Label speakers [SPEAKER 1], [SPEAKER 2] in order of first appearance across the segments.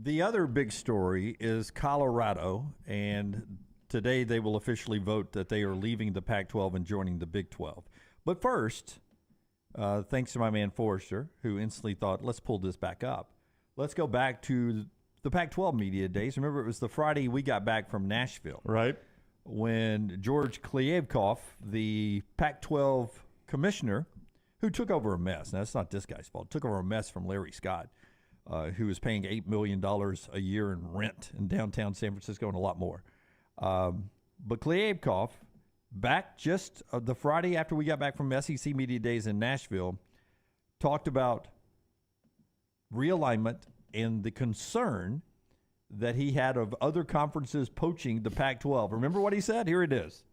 [SPEAKER 1] The other big story is Colorado, and today they will officially vote that they are leaving the Pac-12 and joining the Big 12. But first, thanks to my man Forrester, who instantly thought, let's pull this back up. Let's go back to the Pac-12 media days. Remember, it was the Friday we got back from Nashville.
[SPEAKER 2] Right.
[SPEAKER 1] When George Kliavkoff, the Pac-12 commissioner, who took over a mess. Now, that's not this guy's fault. Took over a mess from Larry Scott, who was paying $8 million a year in rent in downtown San Francisco and a lot more. But Kliavkoff, back just the Friday after we got back from SEC Media Days in Nashville, talked about realignment and the concern that he had of other conferences poaching the Pac-12. Remember what he said? Here it is.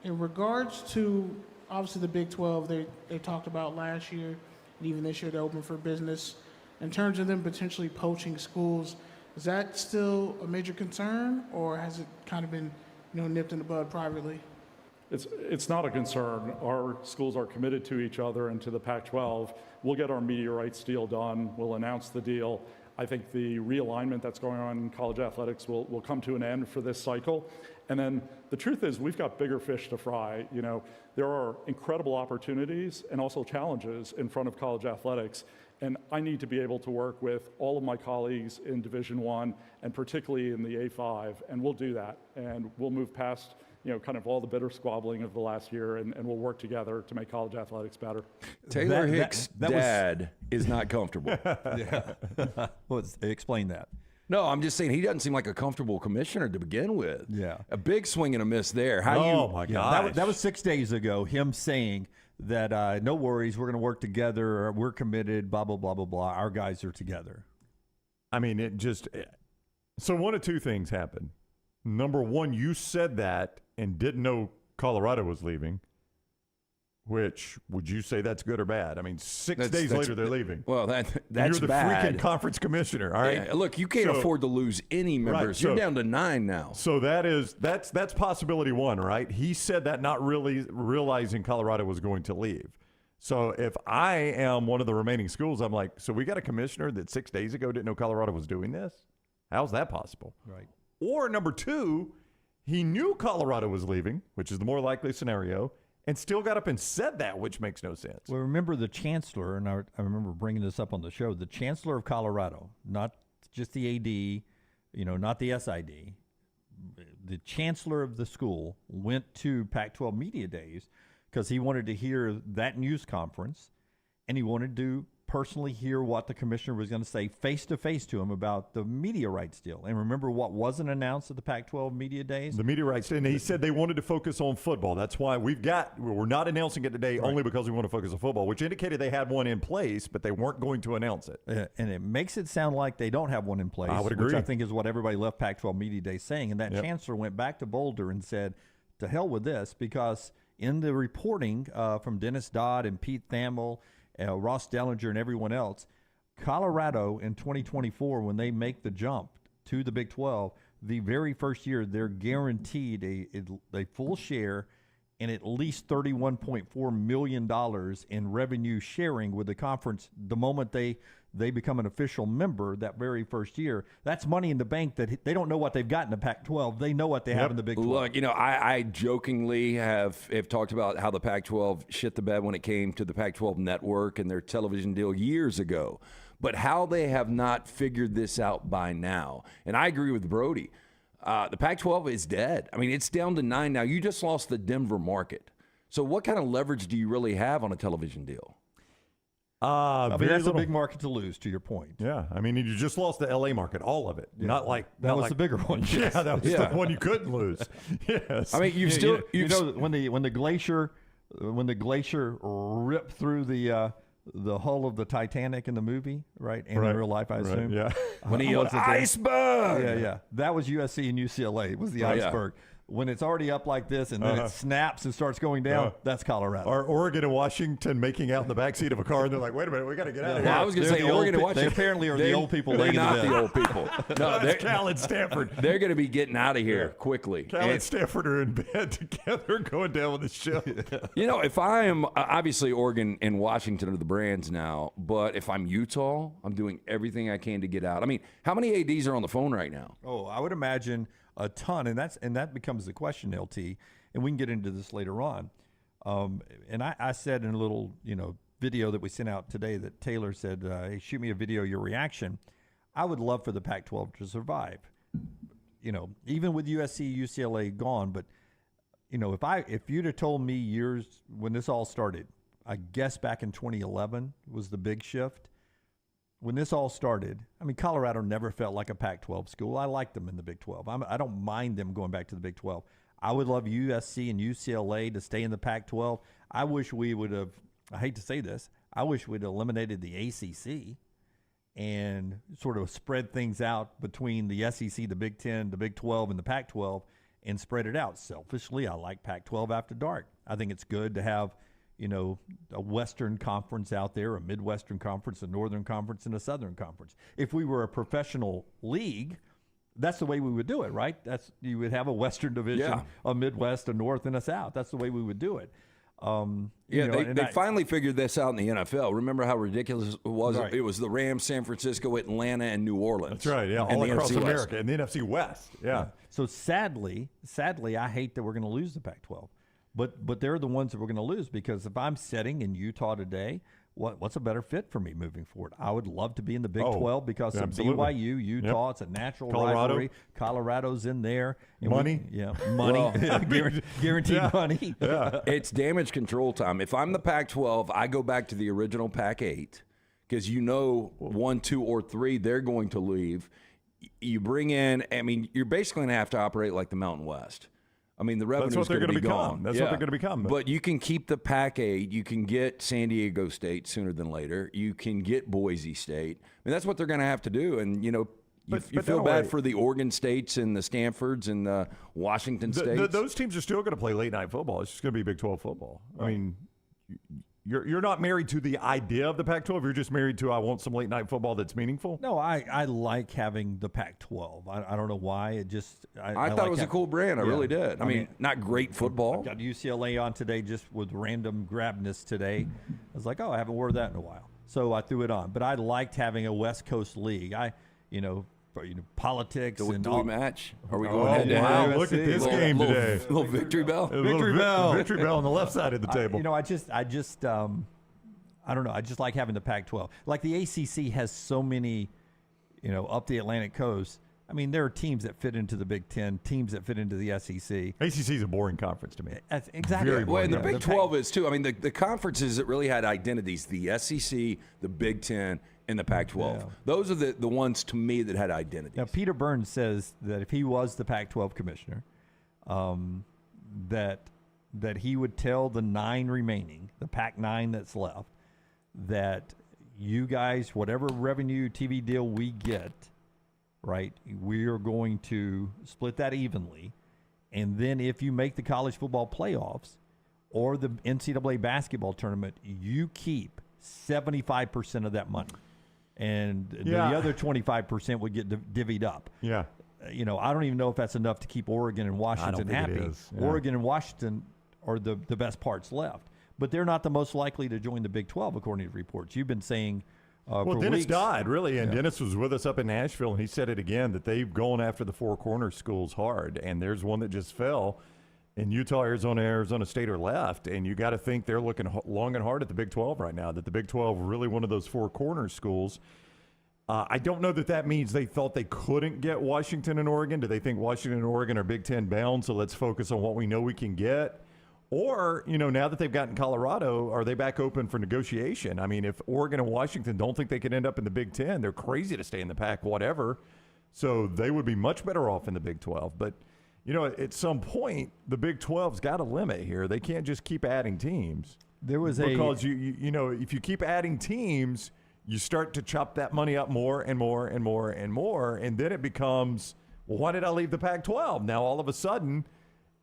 [SPEAKER 3] In regards to, obviously, the Big 12, they talked about last year, and even this year they're open for business. In terms of them potentially poaching schools, is that still a major concern, or has it kind of been, nipped in the bud privately?
[SPEAKER 4] It's not a concern. Our schools are committed to each other and to the Pac-12. We'll get our media rights deal done. We'll announce the deal. I think the realignment that's going on in college athletics will come to an end for this cycle. And then the truth is we've got bigger fish to fry. There are incredible opportunities and also challenges in front of college athletics. And I need to be able to work with all of my colleagues in Division I and particularly in the A5, and we'll do that. And we'll move past kind of all the bitter squabbling of the last year, and we'll work together to make college athletics better.
[SPEAKER 5] Taylor Hicks' dad is not comfortable.
[SPEAKER 1] Yeah. Well, explain that.
[SPEAKER 5] No, I'm just saying he doesn't seem like a comfortable commissioner to begin with.
[SPEAKER 1] Yeah.
[SPEAKER 5] A big swing and a miss there.
[SPEAKER 2] My God.
[SPEAKER 1] That was 6 days ago, him saying that no worries, we're going to work together, we're committed, blah, blah, blah, blah, blah. Our guys are together.
[SPEAKER 2] I mean, so one of two things happened. Number one, you said that and didn't know Colorado was leaving, which, would you say that's good or bad? I mean, 6 days later, they're leaving.
[SPEAKER 5] Well, that's
[SPEAKER 2] You're the
[SPEAKER 5] bad.
[SPEAKER 2] freaking conference commissioner, all right?
[SPEAKER 5] Yeah, look, you can't afford to lose any members.
[SPEAKER 2] Right,
[SPEAKER 5] You're down to 9 now.
[SPEAKER 2] So that's possibility one, right? He said that not really realizing Colorado was going to leave. So if I am one of the remaining schools, I'm like, so we got a commissioner that 6 days ago didn't know Colorado was doing this? How's that possible?
[SPEAKER 1] Right.
[SPEAKER 2] Or number two, he knew Colorado was leaving, which is the more likely scenario, and still got up and said that, which makes no sense.
[SPEAKER 1] Well, remember the chancellor, and I remember bringing this up on the show, the chancellor of Colorado, not just the AD, not the SID, the chancellor of the school went to Pac-12 Media Days because he wanted to hear that news conference, and he wanted to personally hear what the commissioner was going to say face-to-face to him about the media rights deal. And remember what wasn't announced at the Pac-12 Media Days?
[SPEAKER 2] The media rights, and he said they wanted to focus on football. That's why we're not announcing it today only because we want to focus on football, which indicated they had one in place, but they weren't going to announce it.
[SPEAKER 1] And it makes it sound like they don't have one in place.
[SPEAKER 2] I would agree.
[SPEAKER 1] Which I think is what everybody left Pac-12 Media Days saying. And that chancellor went back to Boulder and said, to hell with this, because in the reporting from Dennis Dodd and Pete Thamel, Ross Dellinger and everyone else, Colorado in 2024, when they make the jump to the Big 12, the very first year, they're guaranteed a full share and at least $31.4 million in revenue sharing with the conference the moment they become an official member that very first year. That's money in the bank that they don't know what they've got in the Pac-12. They know what they have in the Big 12.
[SPEAKER 5] Look, I jokingly have talked about how the Pac-12 shit the bed when it came to the Pac-12 network and their television deal years ago. But how they have not figured this out by now. And I agree with Brody. The Pac-12 is dead. I mean, it's down to 9 now. You just lost the Denver market. So what kind of leverage do you really have on a television deal?
[SPEAKER 1] That's a big market to lose, to your point.
[SPEAKER 2] Yeah, I mean, you just lost the L.A. market, all of it.
[SPEAKER 1] Yeah.
[SPEAKER 2] Not like
[SPEAKER 1] that was the bigger one.
[SPEAKER 2] Yeah, that was the one you couldn't lose. Yes.
[SPEAKER 5] I mean,
[SPEAKER 1] when the glacier ripped through the hull of the Titanic in the movie, right? And in real life, I assume.
[SPEAKER 2] Yeah.
[SPEAKER 5] When he yelled, iceberg!
[SPEAKER 1] Yeah. That was USC and UCLA. It was the iceberg. when it's already up like this and then it snaps and starts going down, that's Colorado.
[SPEAKER 2] Or Oregon and Washington making out in the backseat of a car, and they're like, wait a minute, we got to get out of here.
[SPEAKER 5] Well, I was going to say Oregon and
[SPEAKER 1] They
[SPEAKER 5] Washington.
[SPEAKER 1] apparently are the old people.
[SPEAKER 5] They're
[SPEAKER 1] laying
[SPEAKER 5] not
[SPEAKER 1] in bed.
[SPEAKER 5] the old people. No,
[SPEAKER 2] That's Cal and Stanford.
[SPEAKER 5] they're going to be getting out of here quickly.
[SPEAKER 2] Cal and Stanford are in bed together going down with the ship.
[SPEAKER 5] You know, if I am obviously Oregon and Washington are the brands now, but if I'm Utah, I'm doing everything I can to get out. I mean, how many ADs are on the phone right now?
[SPEAKER 1] Oh, I would imagine a ton, and that becomes the question, LT, and we can get into this later on. And I said in a little video that we sent out today that Taylor said, "Hey, shoot me a video, your reaction." I would love for the Pac-12 to survive. Even with USC, UCLA gone, but if you'd have told me years when this all started, I guess back in 2011 was the big shift. When this all started, I mean, Colorado never felt like a Pac-12 school. I like them in the Big 12. I don't mind them going back to the Big 12. I would love USC and UCLA to stay in the Pac-12. I wish we would have, I hate to say this, I wish we'd eliminated the ACC and sort of spread things out between the SEC, the Big 10, the Big 12, and the Pac-12 and spread it out. Selfishly, I like Pac-12 after dark. I think it's good to have a Western Conference out there, a Midwestern Conference, a Northern Conference, and a Southern Conference. If we were a professional league, that's the way we would do it, right? You would have a Western division, a Midwest, a North, and a South. That's the way we would do it.
[SPEAKER 5] They finally figured this out in the NFL. Remember how ridiculous it was?
[SPEAKER 1] Right.
[SPEAKER 5] It was the Rams, San Francisco, Atlanta, and New Orleans.
[SPEAKER 2] That's right, yeah, all across America, and the NFC West, yeah.
[SPEAKER 1] So sadly, I hate that we're going to lose the Pac-12. But they're the ones that we're going to lose, because if I'm sitting in Utah today, what's a better fit for me moving forward? I would love to be in the Big 12 because of BYU, Utah. It's a natural rivalry. Colorado's in there. And
[SPEAKER 2] money.
[SPEAKER 1] Money. Guaranteed money.
[SPEAKER 2] Yeah.
[SPEAKER 5] It's damage control time. If I'm the Pac-12, I go back to the original Pac-8 because 1, 2, or 3, they're going to leave. You bring in, you're basically going to have to operate like the Mountain West. The revenue's
[SPEAKER 2] That's what they're
[SPEAKER 5] going to be
[SPEAKER 2] become.
[SPEAKER 5] gone.
[SPEAKER 2] That's what they're going to become.
[SPEAKER 5] But you can keep the Pac-8. You can get San Diego State sooner than later. You can get Boise State. That's what they're going to have to do. And, you feel bad for the Oregon States and the Stanfords and the Washington States.
[SPEAKER 2] Those teams are still going to play late-night football. It's just going to be Big 12 football. Right. You're not married to the idea of the Pac-12. You're just married to, I want some late-night football that's meaningful.
[SPEAKER 1] No, I like having the Pac-12. I don't know why. It just
[SPEAKER 5] I thought it was a cool brand. I really did. I mean, not great football.
[SPEAKER 1] Got UCLA on today just with random grabness today. I was like, I haven't worn that in a while, so I threw it on. But I liked having a West Coast league. Politics
[SPEAKER 5] Do
[SPEAKER 1] and
[SPEAKER 5] we
[SPEAKER 1] all.
[SPEAKER 5] match? Are we going head to
[SPEAKER 2] wow,
[SPEAKER 5] head?
[SPEAKER 2] look at this game today.
[SPEAKER 5] Little victory bell.
[SPEAKER 1] Victory bell.
[SPEAKER 2] Victory bell on the left side of the table.
[SPEAKER 1] I don't know. I just like having the Pac-12. Like the ACC has so many, up the Atlantic coast. There are teams that fit into the Big Ten, teams that fit into the SEC.
[SPEAKER 2] ACC is a boring conference to me.
[SPEAKER 1] That's exactly.
[SPEAKER 2] Very
[SPEAKER 5] Well, and the
[SPEAKER 2] Yeah.
[SPEAKER 5] Big 12 is too. The conferences that really had identities, the SEC, the Big Ten, and the Pac-12.
[SPEAKER 1] Yeah.
[SPEAKER 5] Those are the ones to me that had identities.
[SPEAKER 1] Now, Peter Burns says that if he was the Pac-12 commissioner, that he would tell the 9 remaining, the Pac-9 that's left, that you guys, whatever revenue TV deal we get, right, we are going to split that evenly. And then if you make the college football playoffs or the NCAA basketball tournament, you keep 75% of that money. And the other 25% would get divvied up.
[SPEAKER 2] Yeah.
[SPEAKER 1] I don't even know if that's enough to keep Oregon and Washington
[SPEAKER 2] think it
[SPEAKER 1] happy.
[SPEAKER 2] is. Yeah.
[SPEAKER 1] Oregon and Washington are the best parts left. But they're not the most likely to join the Big 12, according to reports. You've been saying for
[SPEAKER 2] Dennis
[SPEAKER 1] weeks.
[SPEAKER 2] Dodd, really, and Dennis was with us up in Nashville, and he said it again, that they've gone after the Four Corners schools hard, and there's one that just fell. In Utah, Arizona State are left, and you got to think they're looking long and hard at the Big 12 right now, that the Big 12 really one of those Four Corners schools. I don't know that means they thought they couldn't get Washington and Oregon. Do they think Washington and Oregon are Big 10 bound, so let's focus on what we know we can get? Or, now that they've gotten Colorado, are they back open for negotiation? If Oregon and Washington don't think they could end up in the Big 10, they're crazy to stay in the Pac, whatever. So they would be much better off in the Big 12. But, at some point, the Big 12's got a limit here. They can't just keep adding teams. Because if you keep adding teams, you start to chop that money up more and more and more and more, and then it becomes, well, why did I leave the Pac-12? Now, all of a sudden,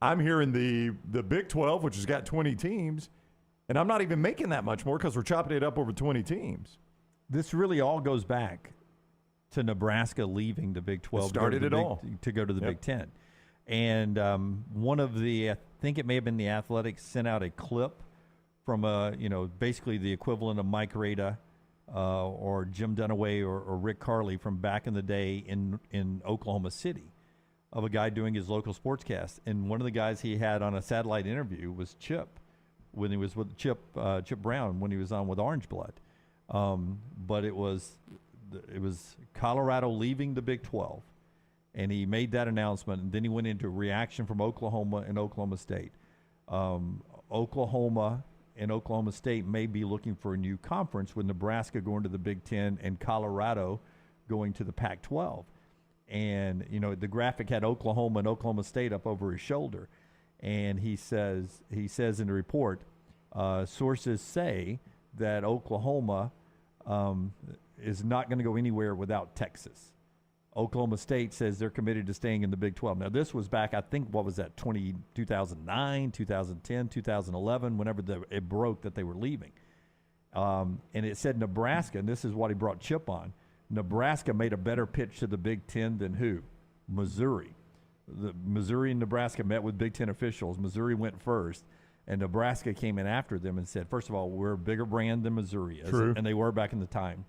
[SPEAKER 2] I'm hearing the Big 12, which has got 20 teams, and I'm not even making that much more because we're chopping it up over 20 teams.
[SPEAKER 1] This really all goes back to Nebraska leaving the Big 12
[SPEAKER 2] started it all.
[SPEAKER 1] to go to the Big 10. And one of the, I think it may have been the Athletics, sent out a clip from basically the equivalent of Mike Rada or Jim Dunaway or Rick Carley from back in the day in Oklahoma City, of a guy doing his local sportscast. And one of the guys he had on a satellite interview was Chip, when he was with Chip Brown, when he was on with Orange Blood. But it was Colorado leaving the Big 12, and he made that announcement, and then he went into reaction from Oklahoma and Oklahoma State. Oklahoma and Oklahoma State may be looking for a new conference, with Nebraska going to the Big 10 and Colorado going to the Pac-12. And, the graphic had Oklahoma and Oklahoma State up over his shoulder. And he says in the report, sources say that Oklahoma is not going to go anywhere without Texas. Oklahoma State says they're committed to staying in the Big 12. Now, this was back, I think, what was that, 2009, 2010, 2011, whenever it broke that they were leaving. And it said Nebraska, and this is what he brought Chip on, Nebraska made a better pitch to the Big 10 than who? Missouri. Missouri and Nebraska met with Big 10 officials. Missouri went first, and Nebraska came in after them and said, first of all, we're a bigger brand than Missouri is.
[SPEAKER 2] True.
[SPEAKER 1] And they were back in the time.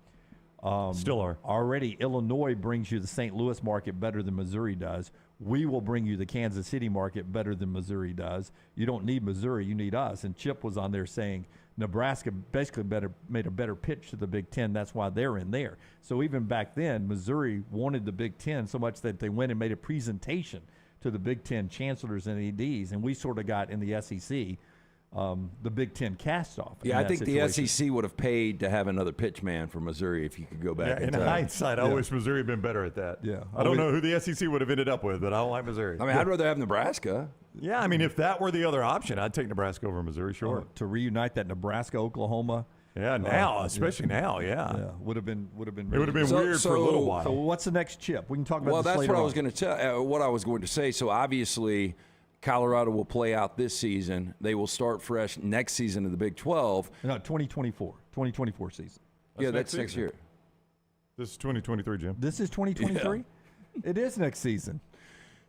[SPEAKER 2] Still are.
[SPEAKER 1] Already, Illinois brings you the St. Louis market better than Missouri does. We will bring you the Kansas City market better than Missouri does. You don't need Missouri, you need us. And Chip was on there saying Nebraska basically made a better pitch to the Big 10. That's why they're in there. So even back then, Missouri wanted the Big 10 so much that they went and made a presentation to the Big 10 chancellors and ADs, and we sort of got in the SEC the Big 10 cast off.
[SPEAKER 5] Yeah, I think the SEC would have paid to have another pitch man for Missouri if you could go back.
[SPEAKER 2] Yeah, in hindsight, I wish Missouri had been better at that.
[SPEAKER 1] Yeah.
[SPEAKER 2] I don't know who the SEC would have ended up with, but I don't like Missouri.
[SPEAKER 5] I mean, I'd rather have Nebraska.
[SPEAKER 2] Yeah, I mean, if that were the other option, I'd take Nebraska over Missouri, sure.
[SPEAKER 1] To reunite that Nebraska-Oklahoma.
[SPEAKER 2] Yeah, now, especially now,
[SPEAKER 1] would have been.
[SPEAKER 2] It would have been weird for a little while.
[SPEAKER 1] So what's the next chip? We can talk about.
[SPEAKER 5] Well,
[SPEAKER 1] this
[SPEAKER 5] that's
[SPEAKER 1] later
[SPEAKER 5] what
[SPEAKER 1] on.
[SPEAKER 5] I was going to tell. What I was going to say. So obviously, Colorado will play out this season. They will start fresh next season in the Big 12.
[SPEAKER 1] No, 2024 season.
[SPEAKER 5] That's next year.
[SPEAKER 2] This is 2023, Jim.
[SPEAKER 1] This is 2023. It is next season.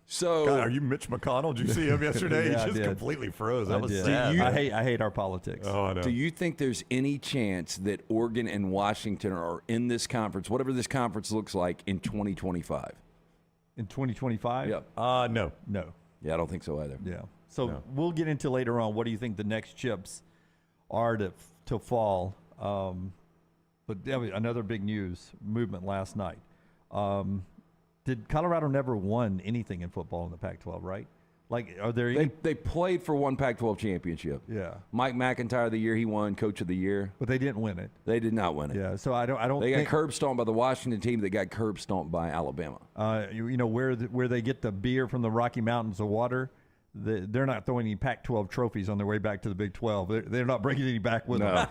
[SPEAKER 5] So,
[SPEAKER 2] God, are you Mitch McConnell? Did you see him yesterday?
[SPEAKER 1] Yeah,
[SPEAKER 2] he just completely froze. That was
[SPEAKER 1] did.
[SPEAKER 2] sad.
[SPEAKER 1] I hate our politics.
[SPEAKER 2] Oh, I know.
[SPEAKER 5] do you think there's any chance that Oregon and Washington are in this conference, whatever this conference looks like, in 2025?
[SPEAKER 1] In 2025?
[SPEAKER 5] Yep.
[SPEAKER 2] No.
[SPEAKER 1] No.
[SPEAKER 5] Yeah, I don't think so either.
[SPEAKER 1] Yeah. So we'll get into later on. What do you think the next chips are to fall? But another big news movement last night. Did Colorado never won anything in football in the Pac-12, right? Like, are there any?
[SPEAKER 5] They played for one Pac-12 championship.
[SPEAKER 1] Yeah.
[SPEAKER 5] Mike McIntyre the year he won Coach of the Year.
[SPEAKER 1] But they didn't win it.
[SPEAKER 5] They did not win it.
[SPEAKER 1] Yeah. So I don't.
[SPEAKER 5] They
[SPEAKER 1] think,
[SPEAKER 5] got curb stomped by the Washington team that got curb stomped by Alabama.
[SPEAKER 1] Where they get the beer from the Rocky Mountains of water. They're not throwing any Pac-12 trophies on their way back to the Big 12. They're not bringing any back with them.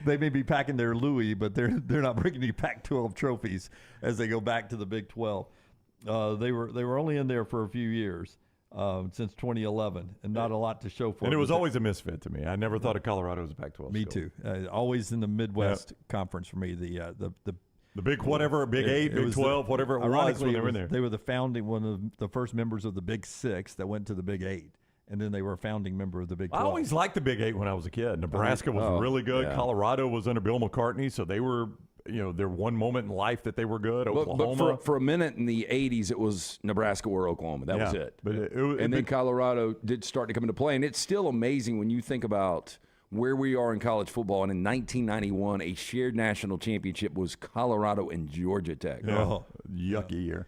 [SPEAKER 1] They may be packing their Louis, but they're not bringing any Pac-12 trophies as they go back to the Big 12. They were only in there for a few years since 2011, and not a lot to show for it.
[SPEAKER 2] And it was always a misfit to me. I never thought of Colorado as a Pac-12
[SPEAKER 1] Me
[SPEAKER 2] school.
[SPEAKER 1] too. Always in the Midwest Conference for me.
[SPEAKER 2] The big whatever, Big 8, Big 12, whatever it was when they were in there.
[SPEAKER 1] They were one of the first members of the Big 6 that went to the Big 8, and then they were a founding member of the Big 12.
[SPEAKER 2] I always liked the Big 8 when I was a kid. Nebraska was really good.
[SPEAKER 5] Yeah.
[SPEAKER 2] Colorado was under Bill McCartney, so they were, their one moment in life that they were good. Oklahoma.
[SPEAKER 5] But for a minute in the 80s, it was Nebraska or Oklahoma. That was it.
[SPEAKER 2] But
[SPEAKER 5] and then Colorado did start to come into play. And it's still amazing when you think about where we are in college football. And in 1991, a shared national championship was Colorado and Georgia Tech.
[SPEAKER 2] yucky year.